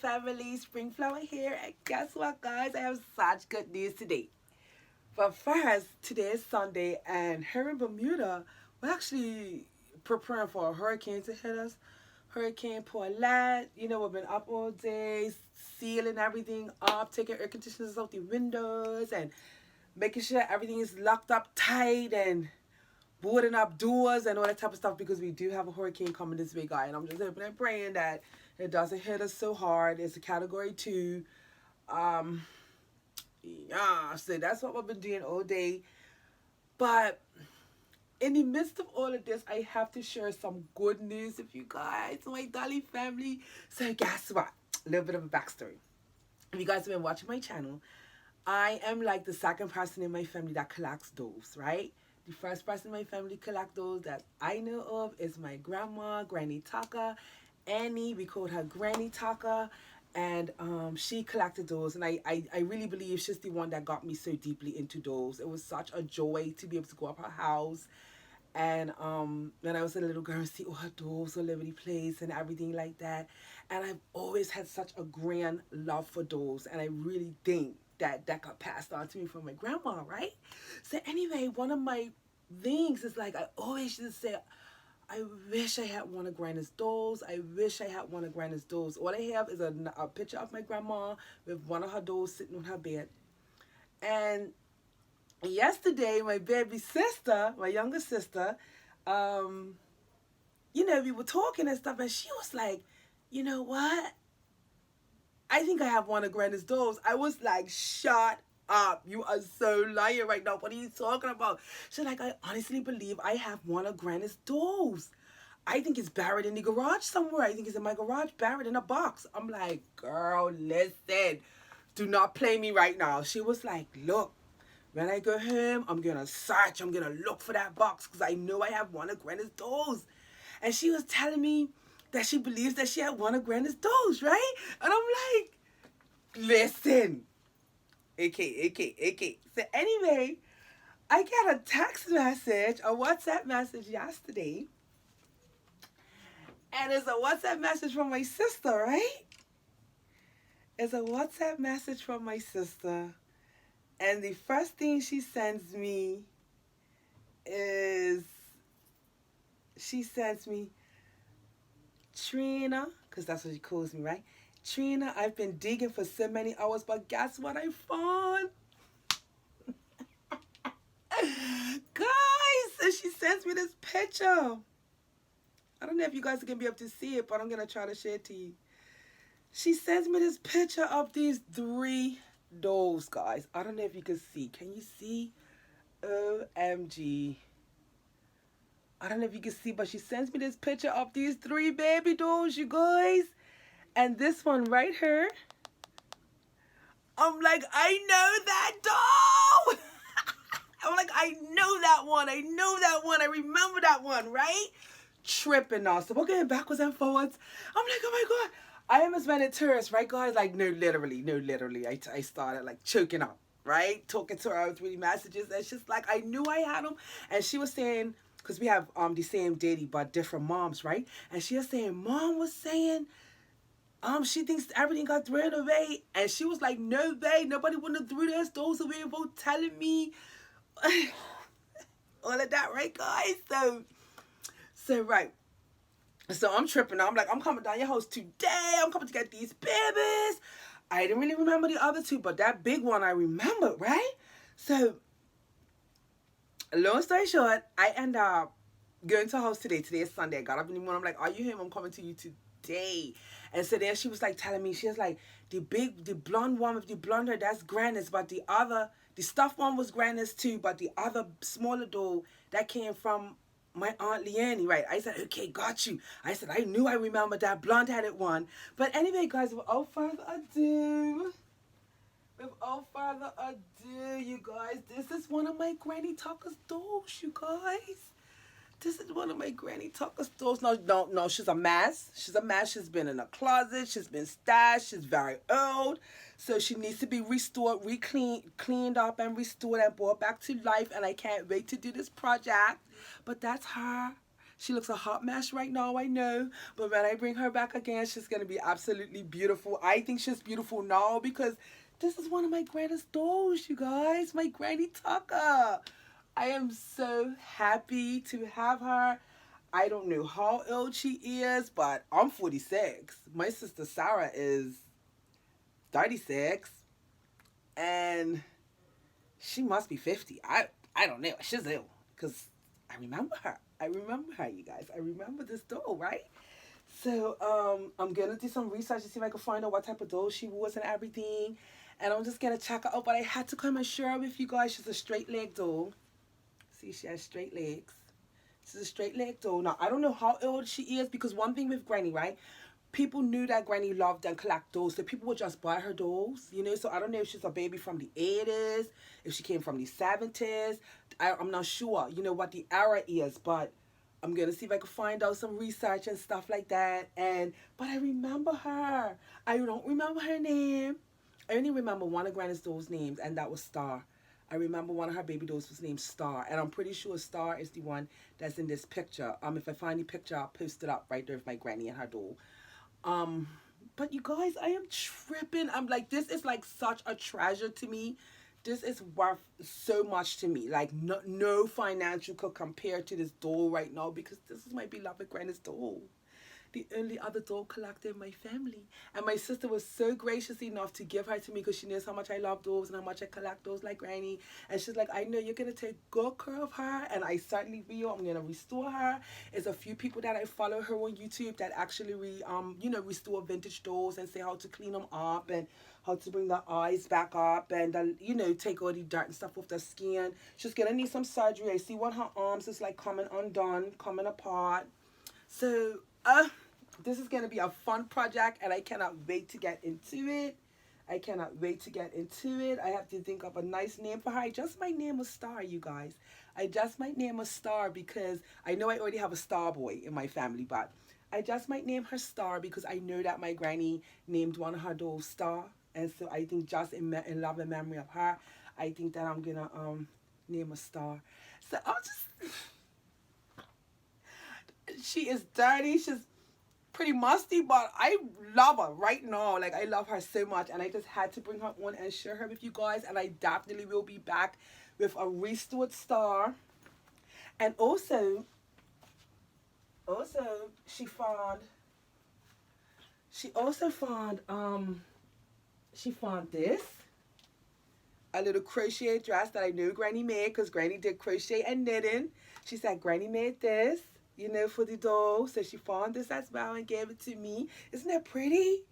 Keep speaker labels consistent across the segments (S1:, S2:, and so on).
S1: family, Spring Flower here, and guess what, guys? I have such good news today. But first, today is Sunday, and here in Bermuda, we're actually preparing for a hurricane to hit us. Hurricane Paulette, we've been up all day, sealing everything up, taking air conditioners out the windows, and making sure everything is locked up tight, and boarding up doors and all that type of stuff because we do have a hurricane coming this way, guys. And I'm just hoping and praying that it doesn't hit us so hard. It's a category 2. Um, yeah, so that's what we've been doing all day. But in the midst of all of this, I have to share some good news with you guys, my Dolly family. So guess what? A little bit of a backstory. If you guys have been watching my channel, I am like the second person in my family that collects those, right? The first person in my family collect those that I know of is my grandma, Granny Taka. Annie, we called her Granny Taka. And she collected those. And I really believe she's the one that got me so deeply into those. It was such a joy to be able to go up her house. And when I was a little girl, see all her dolls all over the place and everything like that. And I've always had such a grand love for dolls. And I really think that got passed on to me from my grandma, right? So anyway, one of my things is like I always just say, I wish I had one of Granny's dolls. I wish I had one of Granny's dolls. All I have is a picture of my grandma with one of her dolls sitting on her bed. And yesterday, my baby sister, my younger sister, we were talking and stuff, and she was like, you know what? I think I have one of Granny's dolls. I was like, shut up. You are so lying right now. What are you talking about? She's like, I honestly believe I have one of Granny's dolls. I think it's buried in the garage somewhere. I think it's in my garage, buried in a box. I'm like, girl, listen. Do not play me right now. She was like, look, when I go home, I'm going to search. I'm going to look for that box because I know I have one of Granny's dolls. And she was telling me that she believes that she had one of Granny's dolls, right? And I'm like, listen. Okay. So anyway, I got a text message, a WhatsApp message yesterday. And it's a WhatsApp message from my sister, right? It's a WhatsApp message from my sister. And the first thing she sends me is, she sends me, Trina, because that's what she calls me, right? Trina, I've been digging for so many hours, but guess what I found? Guys, so she sends me this picture. I don't know if you guys are going to be able to see it, but I'm going to try to share it to you. She sends me this picture of these 3 dolls, guys. I don't know if you can see. Can you see? OMG. I don't know if you can see, but she sends me this picture of these 3 baby dolls, you guys. And this one right here. I'm like, I know that doll. I'm like, I know that one. I know that one. I remember that one, right? Tripping now. So we're going backwards and forwards. I'm like, oh my God. I am as many tourists, right, guys? Like, no, literally. I started like choking up, right? Talking to her with 3 messages. And she's like, I knew I had them. And she was saying, because we have the same daddy but different moms, right? And she was saying, Mom was saying, she thinks everything got thrown away. And she was like, no way, nobody wouldn't have threw those dolls away without telling me. All of that, right, guys? So right. So I'm tripping. I'm like, I'm coming down your house today. I'm coming to get these babies. I didn't really remember the other 2, but that big one I remembered, right? So, long story short, I end up going to her house today. Today is Sunday. I got up in the morning. I'm like, are you home? I'm coming to you today. And so then she was like telling me, she was like, the blonde one with the blonde hair, that's Granny's, but the stuffed one was Granny's too, but the other smaller doll, that came from my Aunt Leanne, right? I said, okay, got you. I said, I knew I remembered that blonde-headed one. But anyway, guys, without further ado, you guys, this is one of my Granny Taka's dolls, you guys. This is one of my Granny Taka's dolls. No, she's a mess. She's a mess. She's been in a closet. She's been stashed. She's very old. So she needs to be restored, cleaned up and restored and brought back to life. And I can't wait to do this project. But that's her. She looks a hot mess right now, I know. But when I bring her back again, she's going to be absolutely beautiful. I think she's beautiful now because this is one of my greatest dolls, you guys. My Granny Tucker. I am so happy to have her. I don't know how old she is, but I'm 46. My sister Sarah is 36. And she must be 50. I don't know. She's ill. Because I remember her. I remember her, you guys. I remember this doll, right? So I'm going to do some research to see if I can find out what type of doll she was and everything. And I'm just going to check her out. But I had to come and share with you guys. She's a straight leg doll. See, she has straight legs. She's a straight leg doll. Now, I don't know how old she is because one thing with Granny, right? People knew that Granny loved and collect dolls, so people would just buy her dolls, you know. So I don't know if she's a baby from the 80s, if she came from the 70s. I'm not sure, you know, what the era is, but I'm gonna see if I can find out some research and stuff like that. But I remember her. I don't remember her name. I only remember one of Granny's dolls' names, and that was Star. I remember one of her baby dolls was named Star, and I'm pretty sure Star is the one that's in this picture. If I find the picture, I'll post it up right there with my Granny and her doll. But you guys, I am tripping. I'm like, this is like such a treasure to me. This is worth so much to me. Like, no financial could compare to this doll right now because this is my beloved Granny's doll. The only other doll collector in my family. And my sister was so gracious enough to give her to me because she knows how much I love dolls and how much I collect dolls like Granny. And she's like, I know you're going to take good care of her, and I certainly will. I'm going to restore her. There's a few people that I follow her on YouTube that actually restore vintage dolls and say how to clean them up and how to bring the eyes back up and take all the dirt and stuff off the skin. She's going to need some surgery. I see one of her arms is like coming undone, coming apart. So this is going to be a fun project, and I cannot wait to get into it. I cannot wait to get into it. I have to think of a nice name for her. I just might name a Star, you guys. I just might name a Star because I know I already have a Star boy in my family, but I just might name her Star because I know that my Granny named one of her dolls Star. And so I think just in love and memory of her, I think that I'm going to name a Star. So I'll just... She is dirty. She's pretty musty, but I love her right now. Like, I love her so much, and I just had to bring her on and share her with you guys. And I definitely will be back with a restored Star. And also she found this, a little crochet dress that I knew Granny made because Granny did crochet and knitting. She said Granny made this, for the doll. So she found this as well and gave it to me. Isn't that pretty?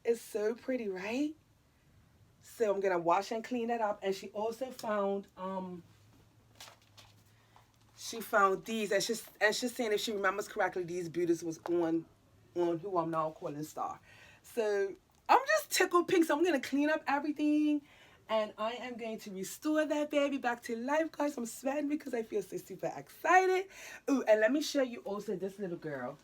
S1: It's so pretty, right? So I'm gonna wash and clean that up. And she also found these, and she's saying, if she remembers correctly, these beauties was on who I'm now calling Star. So I'm just tickled pink. So I'm gonna clean up everything. And I am going to restore that baby back to life, guys. I'm sweating because I feel so super excited. Ooh, and let me show you also this little girl.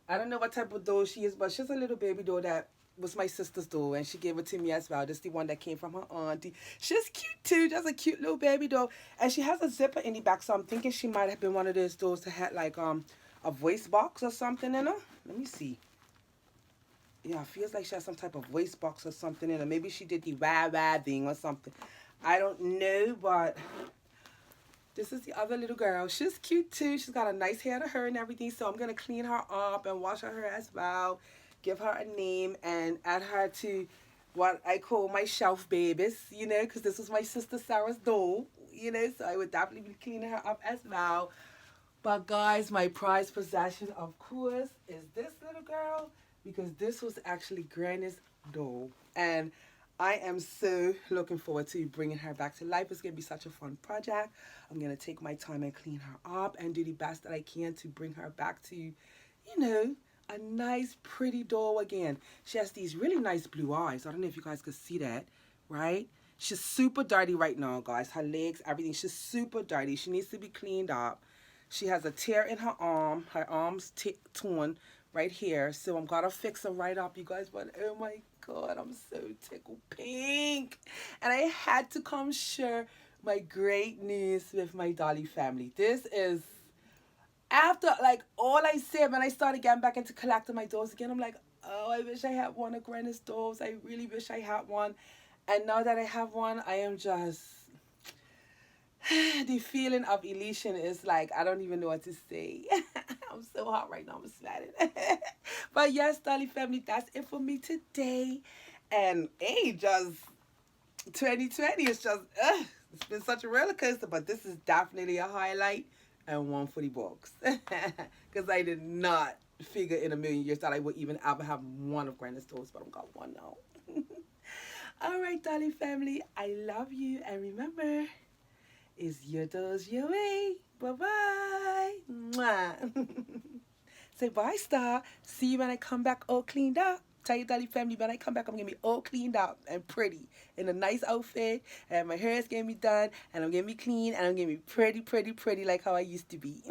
S1: I don't know what type of doll she is, but she's a little baby doll that was my sister's doll, and she gave it to me as well. This is the one that came from her auntie. She's cute too, just a cute little baby doll. And she has a zipper in the back, so I'm thinking she might have been one of those dolls that had like a voice box or something in her. Let me see. Yeah, it feels like she has some type of waist box or something in her. Maybe she did the wah thing or something. I don't know, but this is the other little girl. She's cute too. She's got a nice hair to her and everything. So I'm going to clean her up and wash her hair as well. Give her a name and add her to what I call my shelf babies, because this was my sister Sarah's doll, So I would definitely be cleaning her up as well. But guys, my prized possession, of course, is this little girl. Because this was actually Granny's doll. And I am so looking forward to bringing her back to life. It's going to be such a fun project. I'm going to take my time and clean her up and do the best that I can to bring her back to, a nice, pretty doll again. She has these really nice blue eyes. I don't know if you guys could see that, right? She's super dirty right now, guys. Her legs, everything. She's super dirty. She needs to be cleaned up. She has a tear in her arm. Her arm's torn right here. So I'm gonna fix her right up, you guys. But oh my God, I'm so tickled pink. And I had to come share my great news with my Dolly family. This is after like all I said, when I started getting back into collecting my dolls again, I'm like, oh, I wish I had one of Granny's dolls. I really wish I had one. And now that I have one, I am just the feeling of elation is like I don't even know what to say. I'm so hot right now. I'm sweating. But yes, Dolly family, that's it for me today. And hey, just 2020 is just it's been such a roller coaster, but this is definitely a highlight and one for the books. Because I did not figure in a million years that I would even ever have one of Granny's dolls, but I've got one now. All right, Dolly family, I love you, and remember, it's your dolls your way. Bye bye. Say bye, Star. See you when I come back all cleaned up. Tell your Dolly family when I come back, I'm gonna be all cleaned up and pretty in a nice outfit, and my hair is gonna be done, and I'm gonna be clean, and I'm gonna be pretty, pretty, pretty like how I used to be.